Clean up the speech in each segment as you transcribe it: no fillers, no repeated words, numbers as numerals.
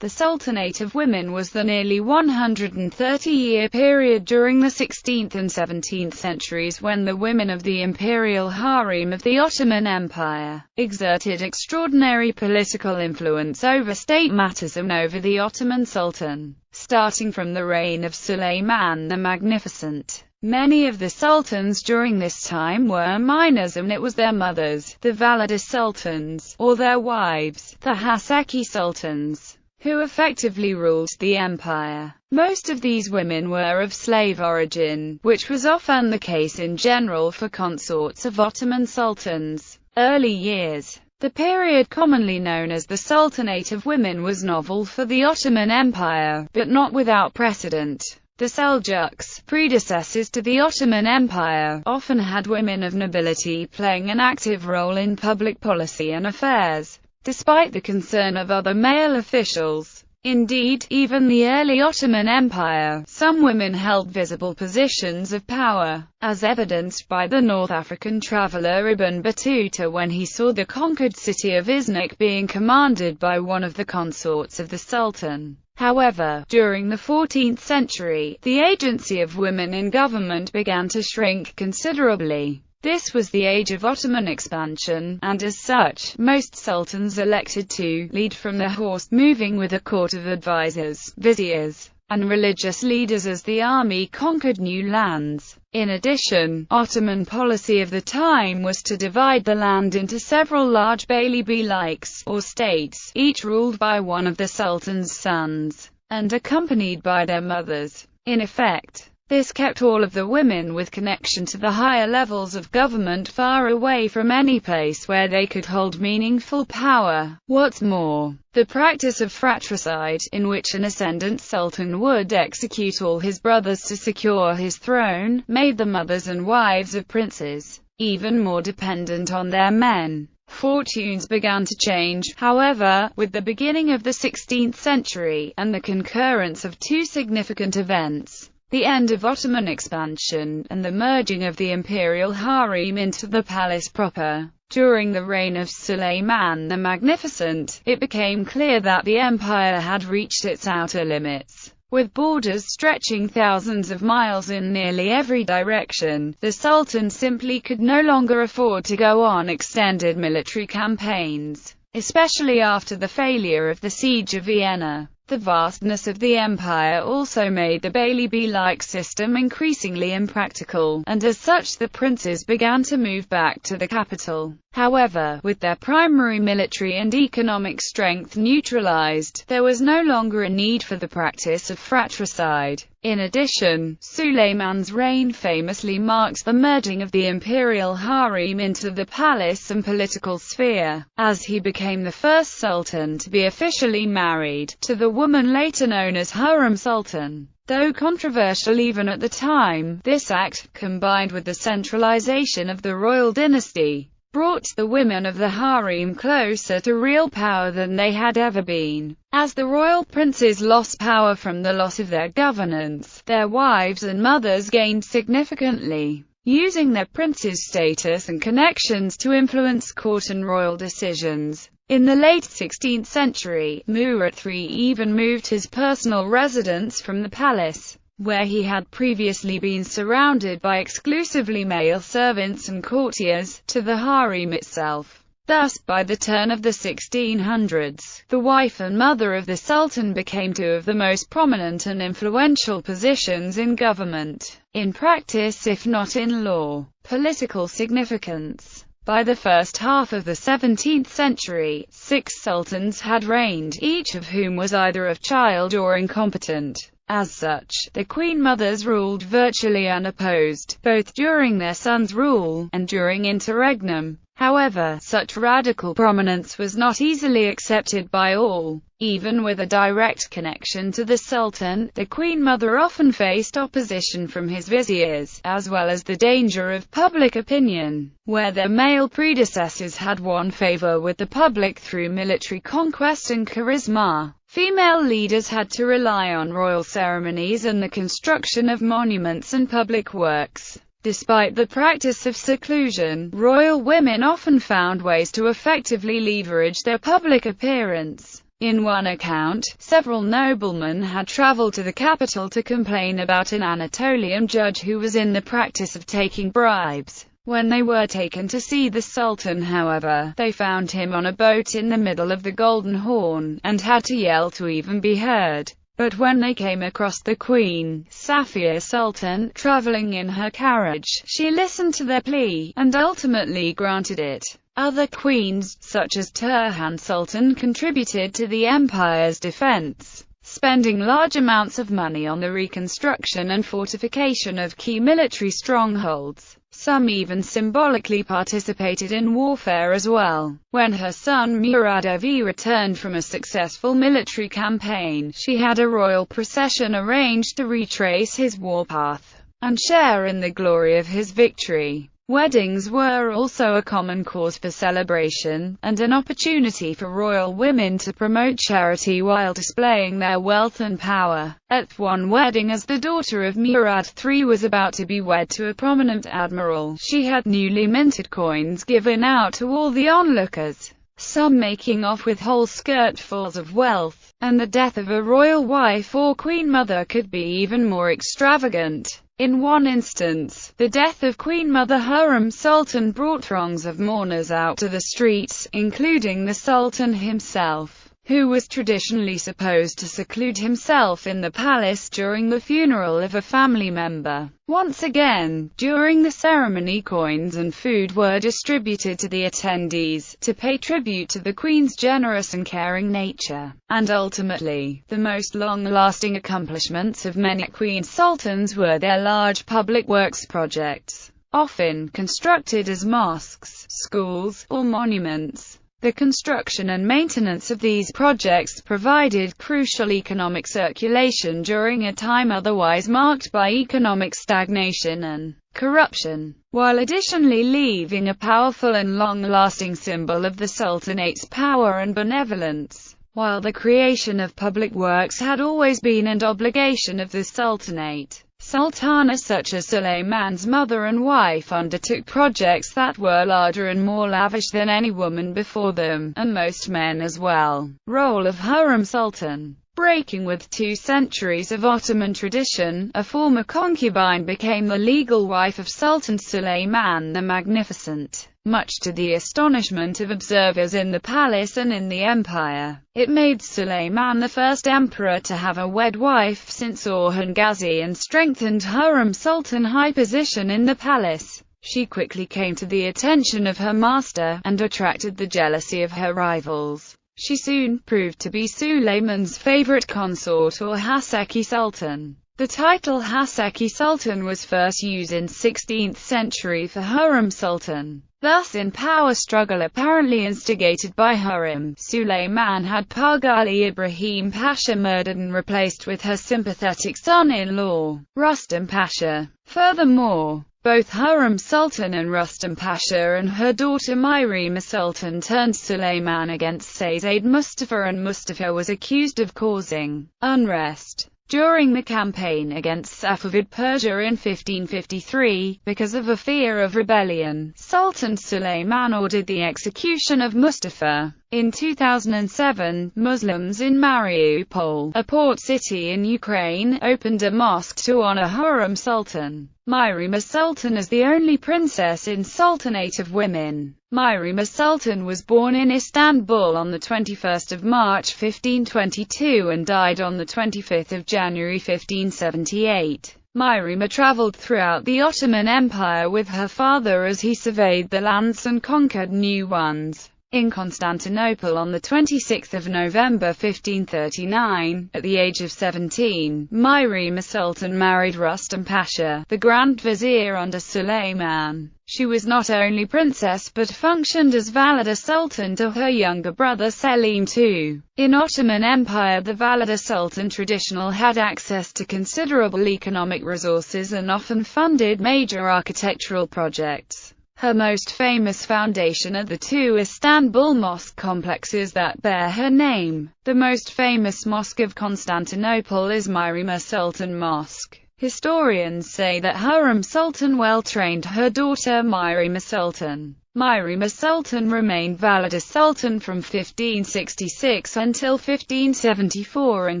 The Sultanate of Women was the nearly 130-year period during the 16th and 17th centuries when the women of the imperial harem of the Ottoman Empire exerted extraordinary political influence over state matters and over the Ottoman Sultan. Starting from the reign of Sulayman the Magnificent, many of the sultans during this time were minors, and it was their mothers, the Valide sultans, or their wives, the Haseki sultans, who effectively ruled the empire. Most of these women were of slave origin, which was often the case in general for consorts of Ottoman sultans. Early years. The period commonly known as the Sultanate of Women was novel for the Ottoman Empire, but not without precedent. The Seljuks, predecessors to the Ottoman Empire, often had women of nobility playing an active role in public policy and affairs, despite the concern of other male officials. Indeed, even the early Ottoman Empire, some women held visible positions of power, as evidenced by the North African traveller Ibn Battuta when he saw the conquered city of Iznik being commanded by one of the consorts of the Sultan. However, during the 14th century, the agency of women in government began to shrink considerably. This was the age of Ottoman expansion, and as such, most sultans elected to lead from the horse, moving with a court of advisors, viziers, and religious leaders as the army conquered new lands. In addition, Ottoman policy of the time was to divide the land into several large beylikes, or states, each ruled by one of the sultan's sons, and accompanied by their mothers. In effect, this kept all of the women with connection to the higher levels of government far away from any place where they could hold meaningful power. What's more, the practice of fratricide, in which an ascendant sultan would execute all his brothers to secure his throne, made the mothers and wives of princes even more dependent on their men. Fortunes began to change, however, with the beginning of the 16th century, and the concurrence of two significant events: the end of Ottoman expansion, and the merging of the imperial harem into the palace proper. During the reign of Sulayman the Magnificent, it became clear that the empire had reached its outer limits. With borders stretching thousands of miles in nearly every direction, the Sultan simply could no longer afford to go on extended military campaigns, especially after the failure of the siege of Vienna. The vastness of the empire also made the beylik system increasingly impractical, and as such the princes began to move back to the capital. However, with their primary military and economic strength neutralized, there was no longer a need for the practice of fratricide. In addition, Sulayman's reign famously marks the merging of the imperial harem into the palace and political sphere, as he became the first sultan to be officially married to the woman later known as Hurrem Sultan. Though controversial even at the time, this act, combined with the centralization of the royal dynasty, brought the women of the harem closer to real power than they had ever been. As the royal princes lost power from the loss of their governance, their wives and mothers gained significantly, using their prince's status and connections to influence court and royal decisions. In the late 16th century, Murat III even moved his personal residence from the palace, where he had previously been surrounded by exclusively male servants and courtiers, to the harem itself. Thus, by the turn of the 1600s, the wife and mother of the Sultan became two of the most prominent and influential positions in government, in practice if not in law. Political significance. By the first half of the 17th century, 6 sultans had reigned, each of whom was either a child or incompetent. As such, the queen mothers ruled virtually unopposed, both during their sons' rule, and during interregnum. However, such radical prominence was not easily accepted by all. Even with a direct connection to the Sultan, the Queen Mother often faced opposition from his viziers, as well as the danger of public opinion. Where their male predecessors had won favor with the public through military conquest and charisma, female leaders had to rely on royal ceremonies and the construction of monuments and public works. Despite the practice of seclusion, royal women often found ways to effectively leverage their public appearance. In one account, several noblemen had traveled to the capital to complain about an Anatolian judge who was in the practice of taking bribes. When they were taken to see the Sultan, however, they found him on a boat in the middle of the Golden Horn, and had to yell to even be heard. But when they came across the Queen, Safiya Sultan, traveling in her carriage, she listened to their plea, and ultimately granted it. Other queens, such as Turhan Sultan, contributed to the empire's defense, spending large amounts of money on the reconstruction and fortification of key military strongholds. Some even symbolically participated in warfare as well. When her son Murad-Evi returned from a successful military campaign, she had a royal procession arranged to retrace his warpath and share in the glory of his victory. Weddings were also a common cause for celebration, and an opportunity for royal women to promote charity while displaying their wealth and power. At one wedding, as the daughter of Murad III was about to be wed to a prominent admiral, she had newly minted coins given out to all the onlookers, some making off with whole skirtfuls of wealth, and the death of a royal wife or queen mother could be even more extravagant. In one instance, the death of Queen Mother Hurrem Sultan brought throngs of mourners out to the streets, including the Sultan himself, who was traditionally supposed to seclude himself in the palace during the funeral of a family member. Once again, during the ceremony, coins and food were distributed to the attendees, to pay tribute to the Queen's generous and caring nature. And ultimately, the most long-lasting accomplishments of many Queen Sultans were their large public works projects, often constructed as mosques, schools, or monuments. The construction and maintenance of these projects provided crucial economic circulation during a time otherwise marked by economic stagnation and corruption, while additionally leaving a powerful and long-lasting symbol of the Sultanate's power and benevolence. While the creation of public works had always been an obligation of the Sultanate, sultanas such as Sulayman's mother and wife undertook projects that were larger and more lavish than any woman before them, and most men as well. Role of Hurrem Sultan. Breaking with 2 centuries of Ottoman tradition, a former concubine became the legal wife of Sultan Sulayman the Magnificent, much to the astonishment of observers in the palace and in the empire. It made Sulayman the first emperor to have a wed wife since Orhan Ghazi, and strengthened Hurrem Sultan's high position in the palace. She quickly came to the attention of her master, and attracted the jealousy of her rivals. She soon proved to be Sulayman's favorite consort, or Haseki Sultan. The title Haseki Sultan was first used in 16th century for Hurrem Sultan. Thus, in power struggle apparently instigated by Hurrem, Sulayman had Pargali Ibrahim Pasha murdered and replaced with her sympathetic son-in-law, Rustam Pasha. Furthermore, both Hurrem Sultan and Rustam Pasha and her daughter Myrima Sultan turned Sulayman against Sayyid Mustafa, and Mustafa was accused of causing unrest during the campaign against Safavid Persia in 1553. Because of a fear of rebellion, Sultan Sulayman ordered the execution of Mustafa. In 2007, Muslims in Mariupol, a port city in Ukraine, opened a mosque to honor Hurrem Sultan. Myrima Sultan is the only princess in Sultanate of Women. Myrima Sultan was born in Istanbul on the 21st of March 1522 and died on the 25th of January 1578. Myrima traveled throughout the Ottoman Empire with her father as he surveyed the lands and conquered new ones. In Constantinople on the 26th of November 1539, at the age of 17, Myrima Sultan married Rustam Pasha, the Grand Vizier under Sulayman. She was not only princess but functioned as Valida Sultan to her younger brother Selim II. In Ottoman Empire, the Valida Sultan traditional had access to considerable economic resources and often funded major architectural projects. Her most famous foundation are the 2 Istanbul mosque complexes that bear her name. The most famous mosque of Constantinople is Myrima Sultan Mosque. Historians say that Hurrem Sultan well trained her daughter Myrima Sultan. Myrima Sultan remained valid as Sultan from 1566 until 1574 and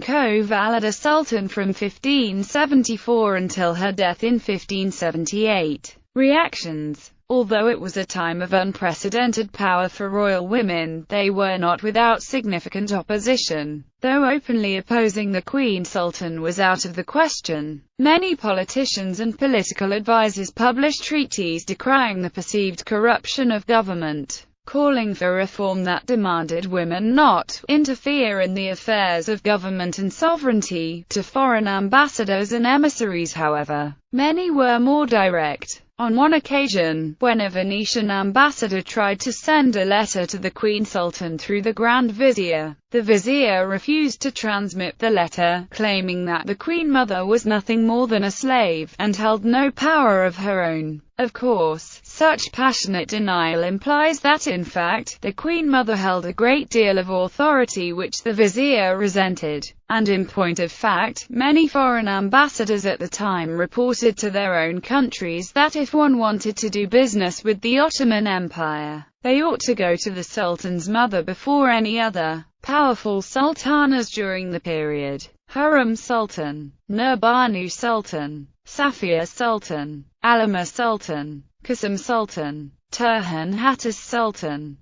co-valid as Sultan from 1574 until her death in 1578. Reactions. Although it was a time of unprecedented power for royal women, they were not without significant opposition. Though openly opposing the Queen Sultan was out of the question, many politicians and political advisers published treatises decrying the perceived corruption of government, calling for reform that demanded women not interfere in the affairs of government and sovereignty. To foreign ambassadors and emissaries, however, many were more direct. On one occasion, when a Venetian ambassador tried to send a letter to the Queen Sultan through the Grand Vizier, the Vizier refused to transmit the letter, claiming that the Queen Mother was nothing more than a slave, and held no power of her own. Of course, such passionate denial implies that in fact, the Queen Mother held a great deal of authority which the Vizier resented. And in point of fact, many foreign ambassadors at the time reported to their own countries that if one wanted to do business with the Ottoman Empire, they ought to go to the Sultan's mother before any other. Powerful sultanas during the period: Hurrem Sultan, Nurbanu Sultan, Safiya Sultan, Alima Sultan, Qasim Sultan, Turhan Hattus Sultan,